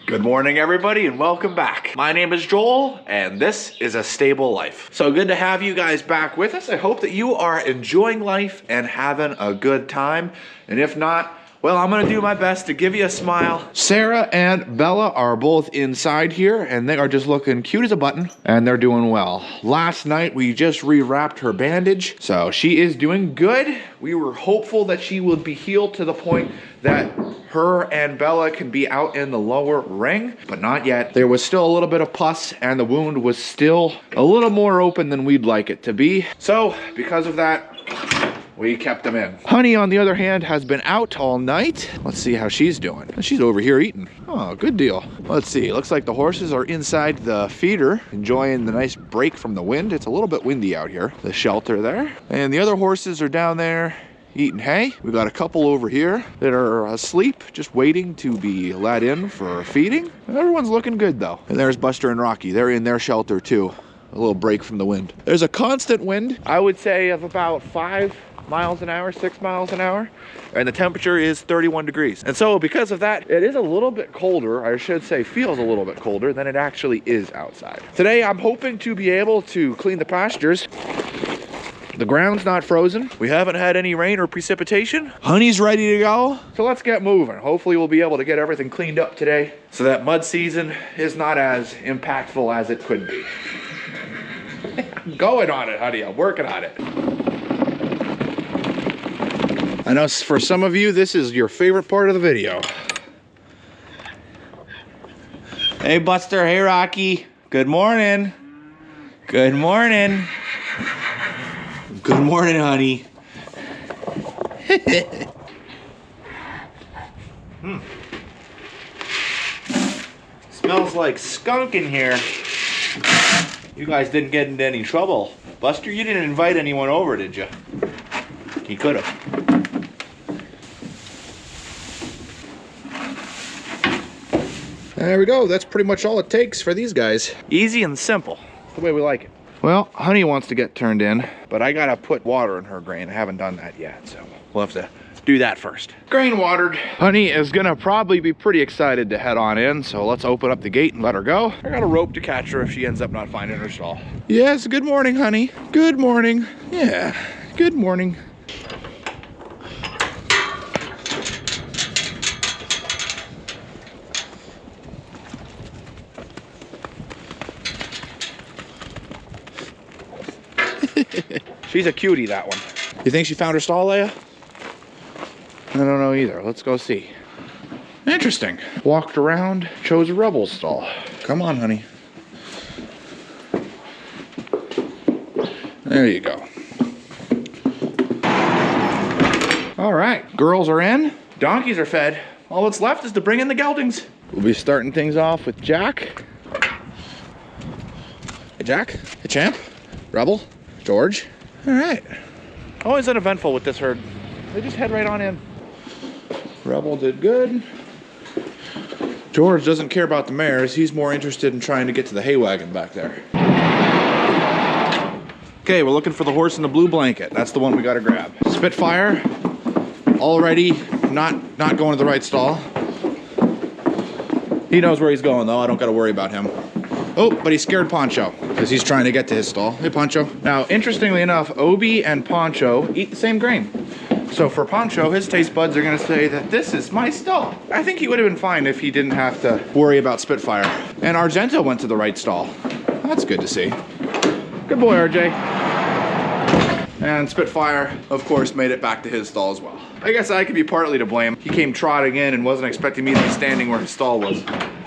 Good morning, everybody, and welcome back. My name is Joel, and this is A Stable Life. So good to have you guys back with us. I hope that you are enjoying life and having a good time. And if not, well, I'm gonna do my best to give you a smile. Sarah and Bella are both inside here, and they are just looking cute as a button, and they're doing well. Last night, we just rewrapped her bandage, so she is doing good. We were hopeful that she would be healed to the point that her and Bella can be out in the lower ring, but not yet. There was still a little bit of pus, and the wound was still a little more open than we'd like it to be. So, because of that, we kept them in. Honey, on the other hand, has been out all night. Let's see how she's doing. She's over here eating. Oh, good deal. Let's see. Looks like the horses are inside the feeder, enjoying the nice break from the wind. It's a little bit windy out here. The shelter there. And the other horses are down there eating hay. We've got a couple over here that are asleep, just waiting to be let in for feeding. Everyone's looking good though. And there's Buster and Rocky. They're in their shelter too. A little break from the wind. There's a constant wind, I would say, of about 5 miles an hour, 6 miles an hour, and the temperature is 31 degrees. And so because of that, it is a little bit colder, I should say feels a little bit colder than it actually is outside. Today, I'm hoping to be able to clean the pastures. The ground's not frozen. We haven't had any rain or precipitation. Honey's ready to go. So let's get moving. Hopefully we'll be able to get everything cleaned up today so that mud season is not as impactful as it could be. I'm going on it, honey, I'm working on it. I know for some of you, this is your favorite part of the video. Hey, Buster. Hey, Rocky. Good morning. Good morning. Good morning, honey. Smells like skunk in here. You guys didn't get into any trouble. Buster, you didn't invite anyone over, did you? You could have. There we go. That's pretty much all it takes for these guys. Easy and simple. That's the way we like it. Well, Honey wants to get turned in, but I gotta put water in her grain. I haven't done that yet, so we'll have to do that first. Grain watered. Honey is gonna probably be pretty excited to head on in, so let's open up the gate and let her go. I got a rope to catch her if she ends up not finding her stall. Yes, good morning, honey. Good morning. Yeah, good morning. She's a cutie, that one. You think she found her stall, Leia? I don't know either. Let's go see. Interesting. Walked around, chose a rebel stall. Come on, honey. There you go. All right, girls are in. Donkeys are fed. All that's left is to bring in the geldings. We'll be starting things off with Jack. Hey, Jack. Hey, Champ. Rebel. George. All right. Always uneventful with this herd. They just head right on in. Rebel did good. George doesn't care about the mares. He's more interested in trying to get to the hay wagon back there. Okay, we're looking for the horse in the blue blanket. That's the one we gotta grab. Spitfire, already not going to the right stall. He knows where he's going though. I don't gotta worry about him. Oh, but he scared Poncho because he's trying to get to his stall. Hey, Poncho. Now, interestingly enough, Obi and Poncho eat the same grain. So for Poncho, his taste buds are gonna say that this is my stall. I think he would have been fine if he didn't have to worry about Spitfire. And Argento went to the right stall. That's good to see. Good boy, RJ. And Spitfire, of course, made it back to his stall as well. I guess I could be partly to blame. He came trotting in and wasn't expecting me to be standing where his stall was.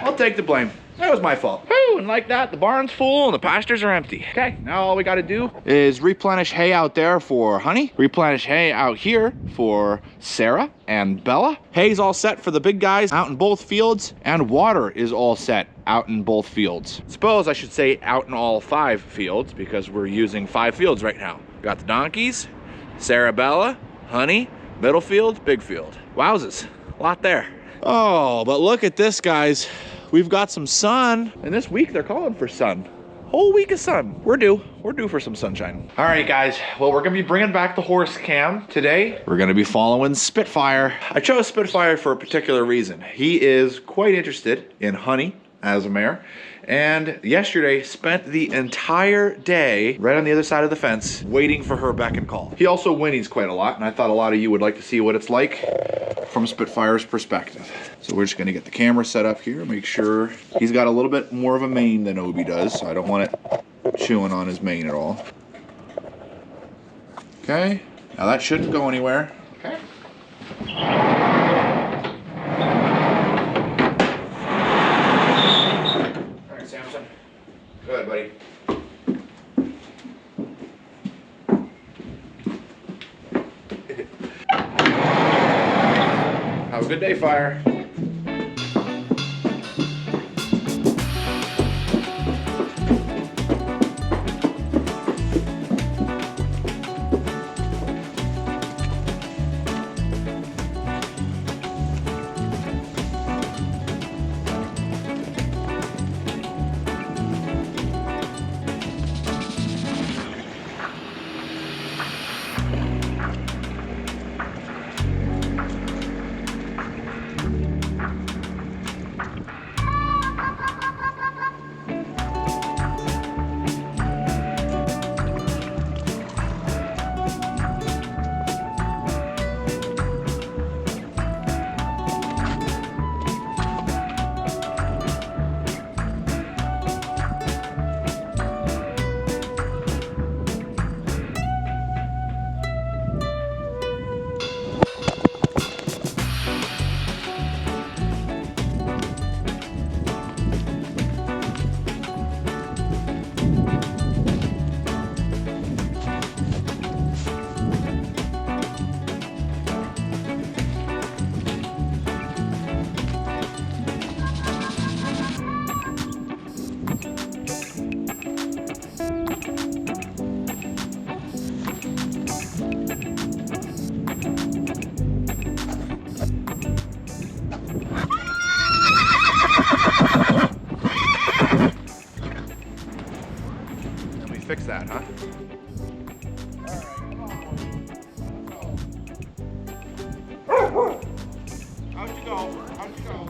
I'll take the blame. That was my fault. Woo, and like that, the barn's full and the pastures are empty. Okay, now all we gotta do is replenish hay out there for Honey, replenish hay out here for Sarah and Bella. Hay's all set for the big guys out in both fields, and water is all set out in both fields. Suppose I should say out in all 5 fields because we're using 5 fields right now. Got the donkeys, Sarah, Bella, Honey, middle field, big field. Wowzers, a lot there. Oh, but look at this, guys. We've got some sun, and this week they're calling for sun. whole week of sun. We're due for some sunshine. All right, guys. Well, we're gonna be bringing back the horse cam today. We're gonna be following Spitfire. I chose Spitfire for a particular reason. He is quite interested in honey as a mare. And yesterday spent the entire day right on the other side of the fence waiting for her beck and call. He also whinnies quite a lot, and I thought a lot of you would like to see what it's like from Spitfire's perspective. So we're just gonna get the camera set up here, make sure he's got a little bit more of a mane than Obi does, so I don't want it chewing on his mane at all. Okay, now that shouldn't go anywhere. Okay. Good, buddy. Have a good day, Fire. Fix that, huh? Out you go. Out you go.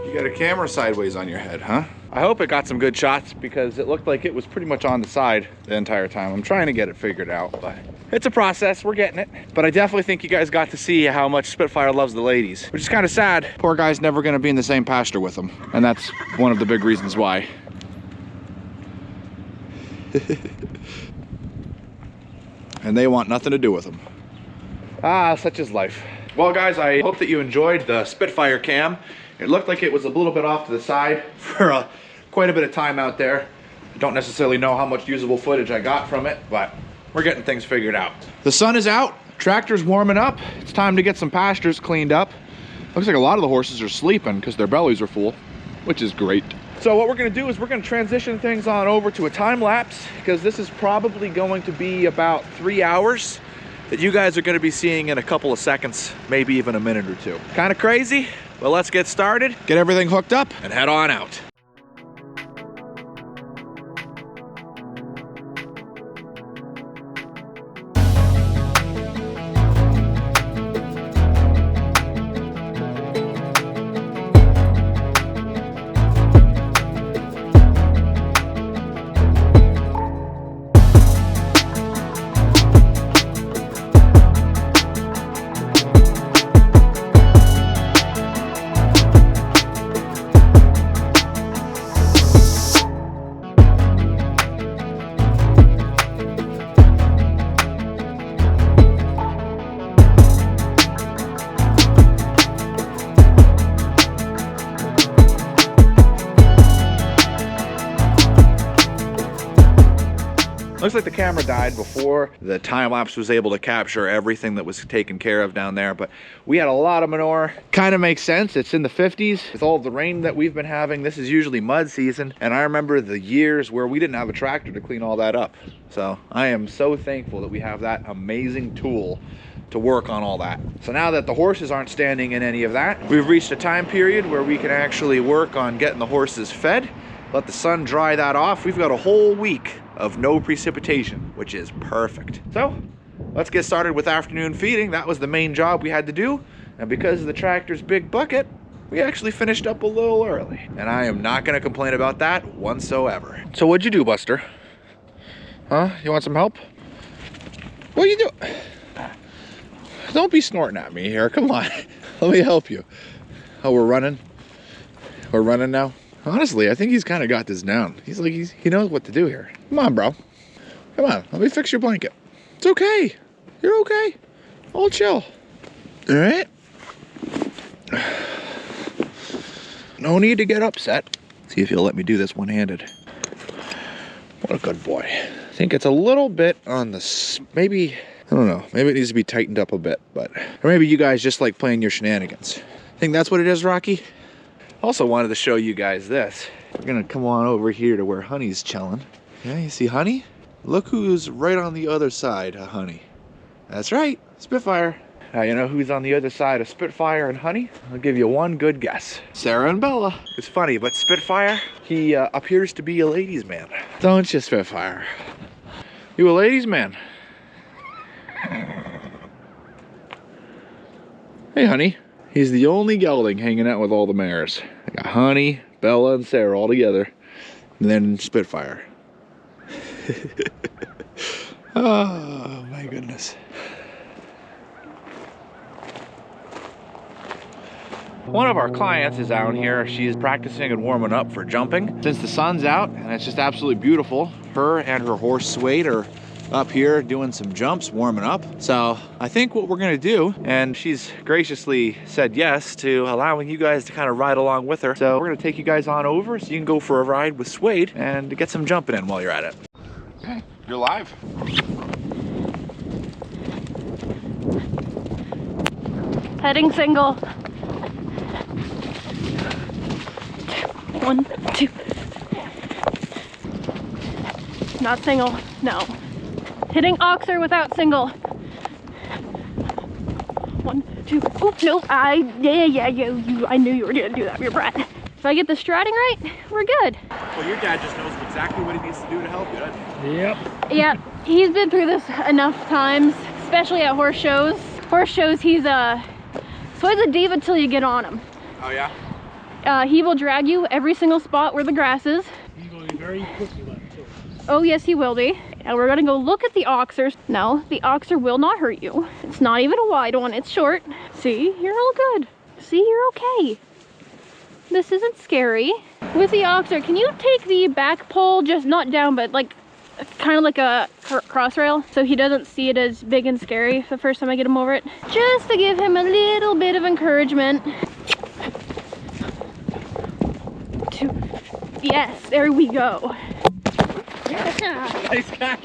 You got a camera sideways on your head, huh? I hope it got some good shots because it looked like it was pretty much on the side the entire time. I'm trying to get it figured out, but it's a process. We're getting it. But I definitely think you guys got to see how much Spitfire loves the ladies, which is kind of sad. Poor guy's never going to be in the same pasture with them. And that's one of the big reasons why. And they want nothing to do with him. Ah, such is life. Well, guys, I hope that you enjoyed the Spitfire cam. It looked like it was a little bit off to the side for quite a bit of time out there. I don't necessarily know how much usable footage I got from it, but we're getting things figured out. The sun is out, tractor's warming up. It's time to get some pastures cleaned up. Looks like a lot of the horses are sleeping because their bellies are full, which is great. So what we're gonna do is we're gonna transition things on over to a time lapse, because this is probably going to be about 3 hours that you guys are gonna be seeing in a couple of seconds, maybe even a minute or two. Kind of crazy, but let's get started, get everything hooked up, and head on out. Looks like the camera died before the time lapse was able to capture everything that was taken care of down there, but we had a lot of manure. Kind of makes sense. It's in the 50s with all the rain that we've been having. This is usually mud season, and I remember the years where we didn't have a tractor to clean all that up. So I am so thankful that we have that amazing tool to work on all that. So now that the horses aren't standing in any of that, we've reached a time period where we can actually work on getting the horses fed, let the sun dry that off. We've got a whole week of no precipitation, which is perfect. So let's get started with afternoon feeding. That was the main job we had to do, and because of the tractor's big bucket, we actually finished up a little early, and I am not going to complain about that whatsoever. So what'd you do, Buster? Huh? You want some help? What are you doing? Don't be snorting at me here. Come on. Let me help you. Oh, we're running? We're running now? Honestly, I think he's kind of got this down. He's like, he knows what to do here. Come on, bro. Come on, let me fix your blanket. It's okay. You're okay. All chill. All right? No need to get upset. See if he'll let me do this one-handed. What a good boy. I think it's a little bit on the, maybe, I don't know. Maybe it needs to be tightened up a bit, but, or maybe you guys just like playing your shenanigans. Think that's what it is, Rocky? Also wanted to show you guys this. We're gonna come on over here to where Honey's chilling. Yeah, you see Honey? Look who's right on the other side of Honey. That's right, Spitfire. Now you know who's on the other side of Spitfire and Honey? I'll give you one good guess. Sarah and Bella. It's funny, but Spitfire, he appears to be a ladies' man. Don't you, Spitfire? You a ladies' man? Hey, Honey. He's the only gelding hanging out with all the mares. I got Honey, Bella, and Sarah all together. And then Spitfire. Oh, my goodness. One of our clients is out here. She's practicing and warming up for jumping. Since the sun's out and it's just absolutely beautiful, her and her horse Suede are up here doing some jumps, warming up. So I think what we're gonna do, and she's graciously said yes to allowing you guys to kind of ride along with her. So we're gonna take you guys on over so you can go for a ride with Suede and get some jumping in while you're at it. Okay, you're live. Heading single. 1, 2. Not single, no. Hitting oxer without single. 1, 2. Oop, nope. I knew you were gonna do that, your brat. If I get the striding right, we're good. Well, your dad just knows exactly what he needs to do to help you, doesn't he? Yep. Yeah, he's been through this enough times, especially at horse shows. Horse shows, he's a diva till you get on him. Oh yeah? He will drag you every single spot where the grass is. He's going to be very quickly about it too. Oh yes, he will be. And we're gonna go look at the oxers. No, the oxer will not hurt you. It's not even a wide one, it's short. See, you're all good. See, you're okay. This isn't scary. With the oxer, can you take the back pole, just not down, but like, kind of like a cross rail, so he doesn't see it as big and scary the first time I get him over it? Just to give him a little bit of encouragement. 2. Yes, there we go. Nice catch.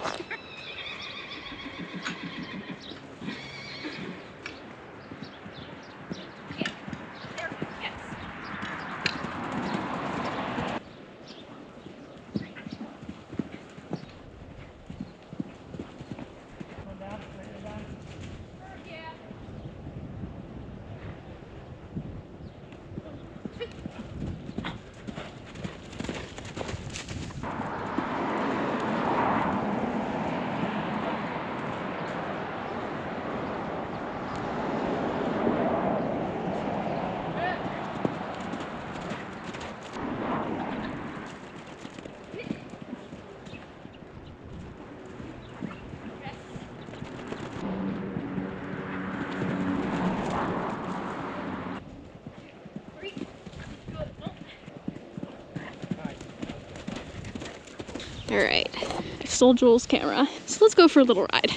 All right, I stole Joel's camera. So let's go for a little ride.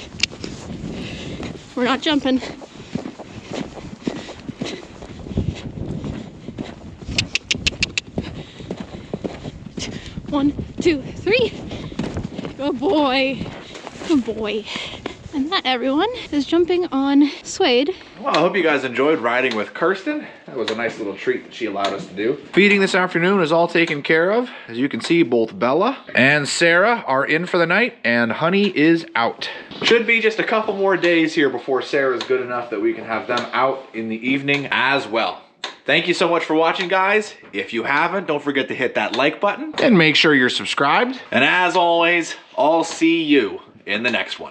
We're not jumping. One, two, three. Good boy. Good boy. And that, everyone, is jumping on Suede. Well, I hope you guys enjoyed riding with Kirsten. That was a nice little treat that she allowed us to do. Feeding this afternoon is all taken care of. As you can see, both Bella and Sarah are in for the night, and Honey is out. Should be just a couple more days here before Sarah's good enough that we can have them out in the evening as well. Thank you so much for watching, guys. If you haven't, don't forget to hit that like button and make sure you're subscribed. And as always, I'll see you in the next one.